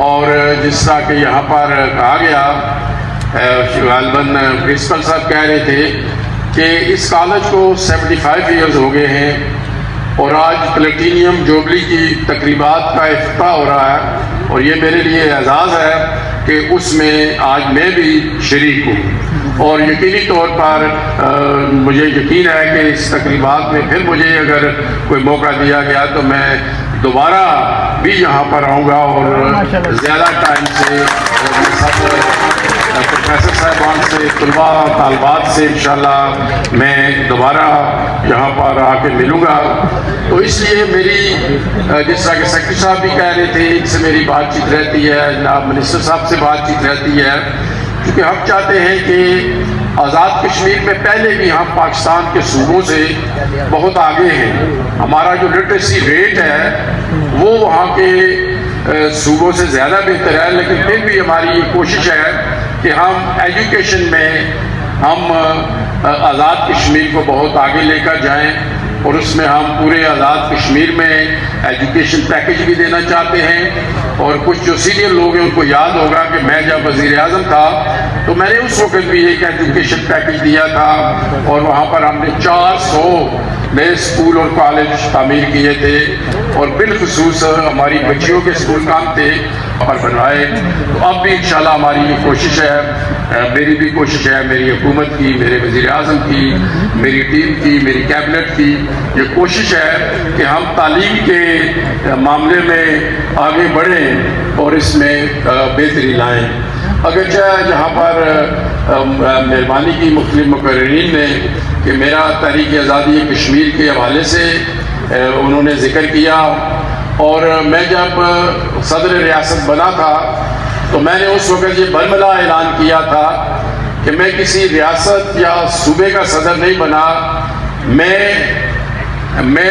اور جس طرح کہ یہاں پر کہا گیا، غالباً پرنسپل صاحب کہہ رہے تھے کہ اس کالج کو 75 ایئرز ہو گئے ہیں، اور آج پلیٹینیم جوبلی کی تقریبات کا افتتاح ہو رہا ہے، اور یہ میرے لیے اعزاز ہے کہ اس میں آج میں بھی شریک ہوں، اور یقینی طور پر مجھے یقین ہے کہ اس تقریبات میں پھر مجھے اگر کوئی موقع دیا گیا تو میں دوبارہ بھی یہاں پر آؤں گا، اور زیادہ ٹائم سے سب پروفیسر صاحبان سے، طلباء طالبات سے انشاءاللہ میں دوبارہ یہاں پر آ کے ملوں گا۔ تو اس لیے میری جس طرح کہ سیکرٹری صاحب بھی کہہ رہے تھے، ان سے میری بات چیت رہتی ہے، جناب منسٹر صاحب سے بات چیت رہتی ہے، کیونکہ ہم چاہتے ہیں کہ آزاد کشمیر میں پہلے بھی ہم پاکستان کے صوبوں سے بہت آگے ہیں، ہمارا جو لٹریسی ریٹ ہے وہ وہاں کے صوبوں سے زیادہ بہتر ہے، لیکن پھر بھی ہماری یہ کوشش ہے کہ ہم ایجوکیشن میں ہم آزاد کشمیر کو بہت آگے لے کر جائیں، اور اس میں ہم پورے آزاد کشمیر میں ایجوکیشن پیکج بھی دینا چاہتے ہیں۔ اور کچھ جو سینئر لوگ ہیں ان کو یاد ہوگا کہ میں جب وزیر اعظم تھا تو میں نے اس وقت بھی ایک ایجوکیشن پیکج دیا تھا، اور وہاں پر ہم نے 400 نئے اسکول اور کالج تعمیر کیے تھے، اور بالخصوص ہماری بچیوں کے اسکول کام تھے پر بنوائے۔ تو اب بھی انشاءاللہ ہماری یہ کوشش ہے، میری بھی کوشش ہے، میری حکومت کی، میرے وزیر اعظم کی، میری ٹیم کی، میری کیبنٹ کی یہ کوشش ہے کہ ہم تعلیم کے معاملے میں آگے بڑھیں اور اس میں بہتری لائیں۔ اگرچہ جہاں پر مہربانی کی مختلف مقررین نے کہ میرا تحریک آزادی کشمیر کے حوالے سے انہوں نے ذکر کیا، اور میں جب صدر ریاست بنا تھا تو میں نے اس وقت یہ برملا اعلان کیا تھا کہ میں کسی ریاست یا صوبے کا صدر نہیں بنا، میں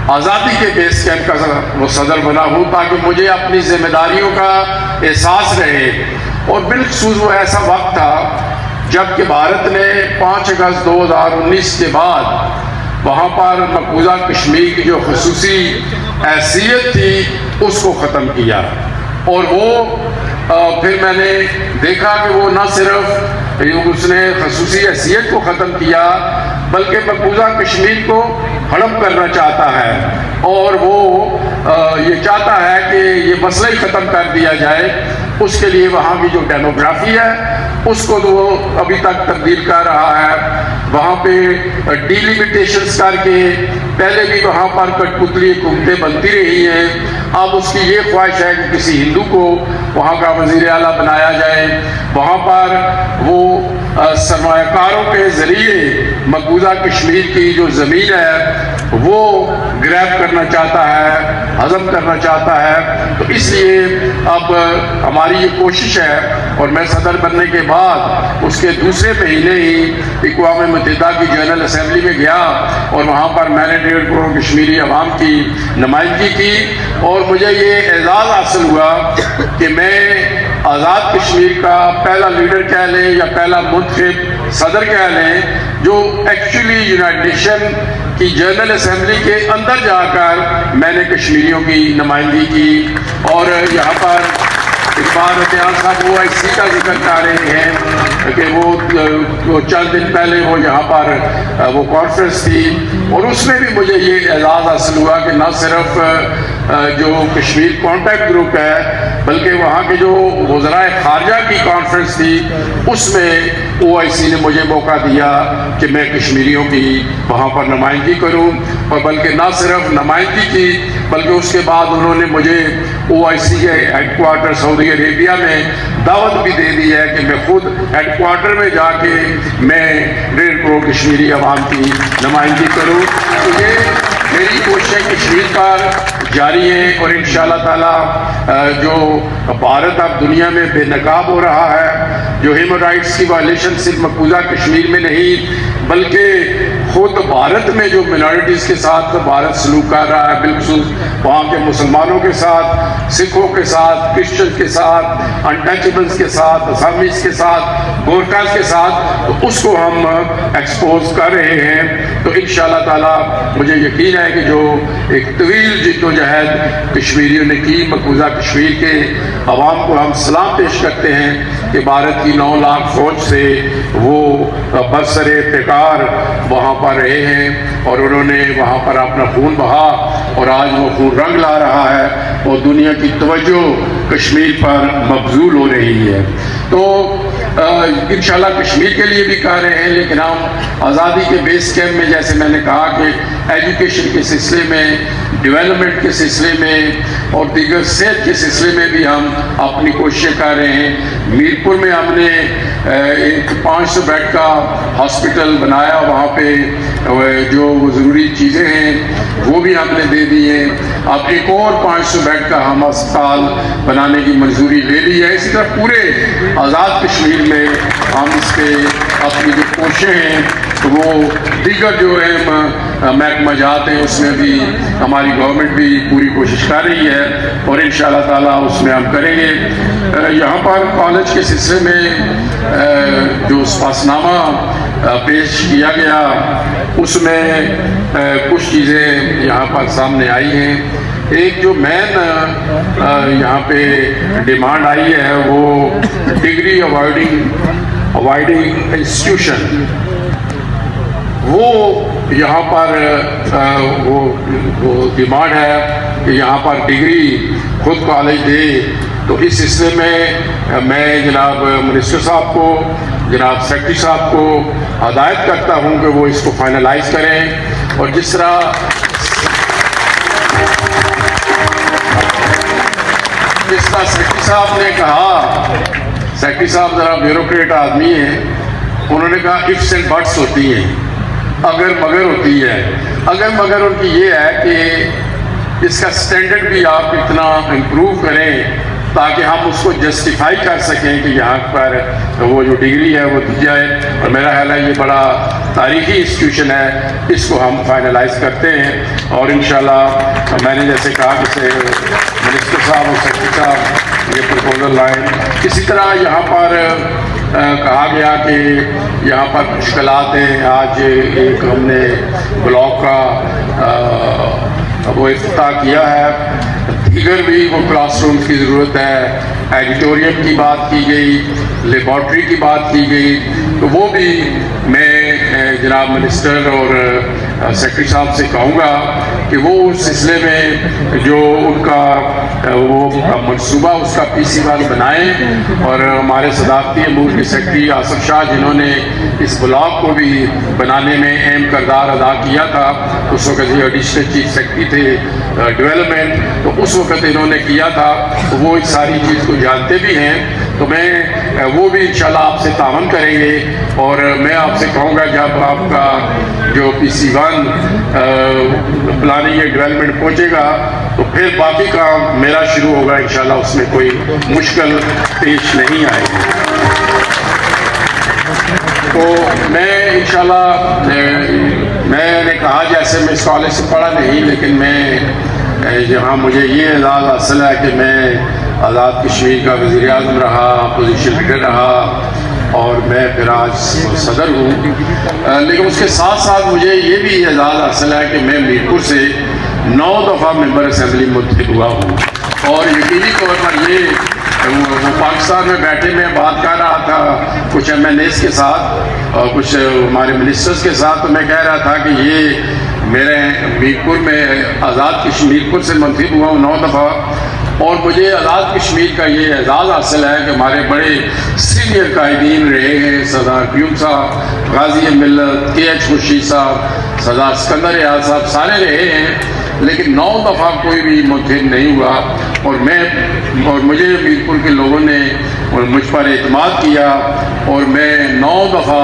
آزادی کے بیس کیمپ کا وہ صدر بنا ہوں، تاکہ مجھے اپنی ذمہ داریوں کا احساس رہے۔ اور بالخصوص وہ ایسا وقت تھا جب کہ بھارت نے 5 اگست 2019 کے بعد وہاں پر مقبوضہ کشمیر کی جو خصوصی حیثیت تھی اس کو ختم کیا، اور وہ پھر میں نے دیکھا کہ وہ نہ صرف اس نے خصوصی حیثیت کو ختم کیا بلکہ مقبوضہ کشمیر کو ہڑپ کرنا چاہتا ہے، اور وہ یہ چاہتا ہے کہ یہ مسئلہ ہی ختم کر دیا جائے۔ اس کے لیے وہاں کی جو ڈیموگرافی ہے اس کو تو وہ ابھی تک تبدیل کر رہا ہے، وہاں پہ ڈیلیمیٹیشنز کر کے پہلے بھی وہاں پر کٹ پتلی حکومتیں بنتی رہی ہیں، اب اس کی یہ خواہش ہے کہ کسی ہندو کو وہاں کا وزیر اعلیٰ بنایا جائے، وہاں پر وہ سرمایہ کاروں کے ذریعے مقبوضہ کشمیر کی جو زمین ہے وہ گریب کرنا چاہتا ہے، ہضم کرنا چاہتا ہے۔ تو اس لیے اب ہماری یہ کوشش ہے، اور میں صدر بننے کے بعد اس کے دوسرے مہینے ہی اقوام متحدہ کی جنرل اسمبلی میں گیا، اور وہاں پر میں نے 1.5 کروڑ کشمیری عوام کی نمائندگی کی، اور مجھے یہ اعزاز حاصل ہوا کہ میں آزاد کشمیر کا پہلا لیڈر کہہ لیں یا پہلا منتخب صدر کہہ لیں جو ایکچولی یونائٹڈ نیشن کی جنرل اسمبلی کے اندر جا کر میں نے کشمیریوں کی نمائندگی کی۔ اور یہاں پر اقبال اتحاد صاحب وہ IC کا ذکر کر رہے ہیں کہ وہ چند دن پہلے وہ یہاں پر وہ کانفرنس تھی، اور اس میں بھی مجھے یہ اعزاز حاصل ہوا کہ نہ صرف جو کشمیر کانٹیکٹ گروپ ہے بلکہ وہاں کے جو وزرائے خارجہ کی کانفرنس تھی اس میں OIC نے مجھے موقع دیا کہ میں کشمیریوں کی وہاں پر نمائندگی کروں، اور بلکہ نہ صرف نمائندگی کی بلکہ اس کے بعد انہوں نے مجھے OIC کے ہیڈ کوارٹر سعودی عربیہ میں دعوت بھی دے دی ہے کہ میں خود ہیڈ کوارٹر میں جا کے میں 1.5 کروڑ کشمیری عوام کی نمائندگی کروں۔ تو یہ میری کوششیں کشمیر پر جاری ہیں، اور انشاءاللہ تعالی جو بھارت اب دنیا میں بے نقاب ہو رہا ہے، جو ہیومن رائٹس کی وائلیشن صرف مقبوضہ کشمیر میں نہیں بلکہ خود بھارت میں جو منارٹیز کے ساتھ بھارت سلوک کر رہا ہے، بالخصوص وہاں کے مسلمانوں کے ساتھ، سکھوں کے ساتھ، کرسچن کے ساتھ، انٹچیبلز کے ساتھ، اسامیز کے ساتھ، گورکھاز کے ساتھ، تو اس کو ہم ایکسپوز کر رہے ہیں. تو انشاءاللہ تعالیٰ مجھے یقین ہے کہ جو ایک طویل جد و جہد کشمیریوں نے کی، مقبوضہ کشمیر کے عوام کو ہم سلام پیش کرتے ہیں کہ بھارت کی 9 لاکھ فوج سے وہ برسر افتخار وہاں پر رہے ہیں اور انہوں نے وہاں پر اپنا خون بہا اور آج وہ خون رنگ لا رہا ہے اور دنیا کی توجہ کشمیر پر مبذول ہو رہی ہے. تو انشاءاللہ کشمیر کے لیے بھی کہہ رہے ہیں، لیکن ہم آزادی کے بیس کیمپ میں جیسے میں نے کہا کہ ایجوکیشن کے سلسلے میں، ڈیولپمنٹ کے سلسلے میں اور دیگر صحت کے سلسلے میں بھی ہم اپنی کوششیں کر رہے ہیں. میرپور میں ہم نے ایک 500 بیڈ کا ہاسپٹل بنایا، وہاں پہ جو ضروری چیزیں ہیں وہ بھی ہم نے دے دی ہیں. اب ایک اور 500 بیڈ کا ہم اسپتال بنانے کی منظوری لے لی ہے. اسی طرح پورے آزاد کشمیر میں ہم اس پہ اپنی جو کوششیں ہیں وہ دیگر جو محکمہ جات ہیں اس میں بھی ہماری گورنمنٹ بھی پوری کوشش کر رہی ہے اور انشاءاللہ تعالیٰ اس میں ہم کریں گے. یہاں پر کالج کے سلسلے میں جو اسپاس نامہ پیش کیا گیا اس میں کچھ چیزیں یہاں پر سامنے آئی ہیں. ایک جو مین یہاں پہ ڈیمانڈ آئی ہے وہ ڈگری اوائڈنگ انسٹیٹیوشن، وہ یہاں پر وہ ڈیمانڈ ہے کہ یہاں پر ڈگری خود کالج دے. تو اس سلسلے میں جناب منسٹر صاحب کو، جناب سیکرٹری صاحب کو ہدایت کرتا ہوں کہ وہ اس کو فائنلائز کریں. اور جس طرح سیکرٹری صاحب نے کہا، سیکرٹری صاحب ذرا بیوروکریٹ آدمی ہیں، انہوں نے کہا ifs and buts ہوتی ہیں، اگر مگر ہوتی ہے. اگر مگر ان کی یہ ہے کہ اس کا سٹینڈرڈ بھی آپ اتنا امپروو کریں تاکہ ہم اس کو جسٹیفائی کر سکیں کہ یہاں پر وہ جو ڈگری ہے وہ دی جائے. اور میرا خیال ہے یہ بڑا تاریخی انسٹیٹیوشن ہے، اس کو ہم فائنلائز کرتے ہیں. اور انشاءاللہ میں نے جیسے کہا کہ منسٹر صاحب اور سیکرٹری صاحب یہ پروپوزل لائیں. اسی طرح یہاں پر کہا گیا کہ یہاں پر مشکلات ہیں. آج ایک ہم نے بلاک کا وہ افتتاح کیا ہے، دیگر بھی وہ کلاس روم کی ضرورت ہے. ایڈیٹوریم کی بات کی گئی، لیبارٹری کی بات کی گئی، تو وہ بھی میں جناب منسٹر اور سیکرٹری صاحب سے کہوں گا کہ وہ اس سلسلے میں جو ان کا وہ منصوبہ اس کا PC1 بنائیں. اور ہمارے صدارتی امور کے سیکرٹری آصف شاہ جنہوں نے اس بلاک کو بھی بنانے میں اہم کردار ادا کیا تھا، اس وقت یہ ایڈیشنل چیف سیکرٹری تھے ڈیولپمنٹ، تو اس وقت انہوں نے کیا تھا، تو وہ اس ساری چیز کو جانتے بھی ہیں. تو میں وہ بھی انشاءاللہ آپ سے تعاون کریں گے. اور میں آپ سے کہوں گا جب آپ کا جو PC1 پلاننگ اینڈ ڈیولپمنٹ پہنچے گا تو پھر باقی کام میرا شروع ہوگا انشاءاللہ، اس میں کوئی مشکل پیش نہیں آئے گی. تو میں انشاءاللہ میں نے کہا جیسے میں اس کالج سے پڑھا نہیں، لیکن میں جہاں مجھے یہ اعزاز حاصل ہے کہ میں آزاد کشمیر کا وزیر اعظم رہا، اپوزیشن لیڈر رہا اور میں پھر آج صدر ہوں. لیکن اس کے ساتھ ساتھ مجھے یہ بھی اعزاز حاصل ہے کہ میں میرپور سے 9 دفعہ ممبر اسمبلی منتخب ہوا ہوں. اور یقینی طور پر یہ وہ پاکستان میں بیٹھے میں بات کر رہا تھا کچھ MNAs کے ساتھ اور کچھ ہمارے منسٹرز کے ساتھ، تو میں کہہ رہا تھا کہ یہ میرے میرپور میں آزاد کشمیر سے منتخب ہوا ہوں 9 دفعہ. اور مجھے آزاد کشمیر کا یہ اعزاز حاصل ہے کہ ہمارے بڑے سینئر قائدین رہے ہیں، سردار قیوم صاحب، غازی ملت، KH خورشید صاحب، سردار سکندر ریاض صاحب، سارے رہے ہیں، لیکن 9 دفعہ کوئی بھی منتخب نہیں ہوا. اور مجھے میرپور کے لوگوں نے مجھ پر اعتماد کیا اور میں 9 دفعہ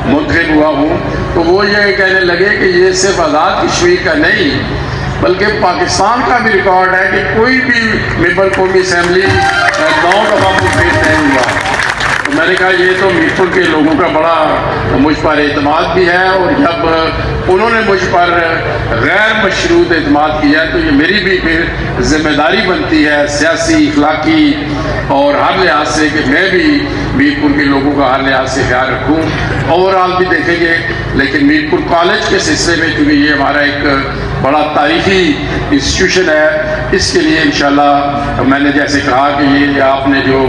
منتخب ہوا ہوں. تو وہ یہ کہنے لگے کہ یہ صرف آزاد کشمیر کا نہیں بلکہ پاکستان کا بھی ریکارڈ ہے کہ کوئی بھی ممبر قومی اسمبلی 9 دفعہ منتخب نہیں ہوا. تو میں نے کہا یہ تو میرپور کے لوگوں کا بڑا مجھ پر اعتماد بھی ہے، اور جب انہوں نے مجھ پر غیر مشروط اعتماد کیا ہے تو یہ میری بھی پھر ذمہ داری بنتی ہے سیاسی، اخلاقی اور ہر لحاظ سے کہ میں بھی میرپور کے لوگوں کا ہر لحاظ سے خیال رکھوں۔ اوورآل بھی دیکھیں گے، لیکن میرپور کالج کے سلسلے میں چونکہ یہ ہمارا ایک بڑا تاریخی انسٹیٹیوشن ہے، اس کے لیے انشاءاللہ میں نے جیسے کہا کہ یہ آپ نے جو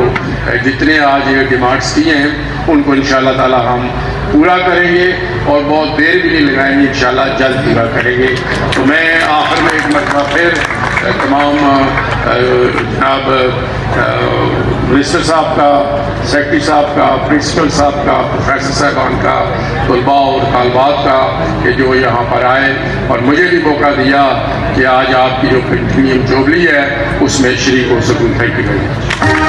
جتنے آج یہ ڈیمانڈس کیے ہیں ان کو انشاءاللہ تعالی ہم پورا کریں گے، اور بہت دیر بھی نہیں لگائیں گے، انشاءاللہ جلد پورا کریں گے۔ تو میں آخر میں ایک مرتبہ پھر تمام جناب منسٹر صاحب کا، سیکرٹری صاحب کا، پرنسپل صاحب کا، پروفیسر صاحبان کا، طلباء اور طالبات کا کہ جو یہاں پر آئے اور مجھے بھی موقع دیا کہ آج آپ کی جو پلٹینیم جوبلی ہے اس میں شریک ہو سکوں۔ Thank you very much.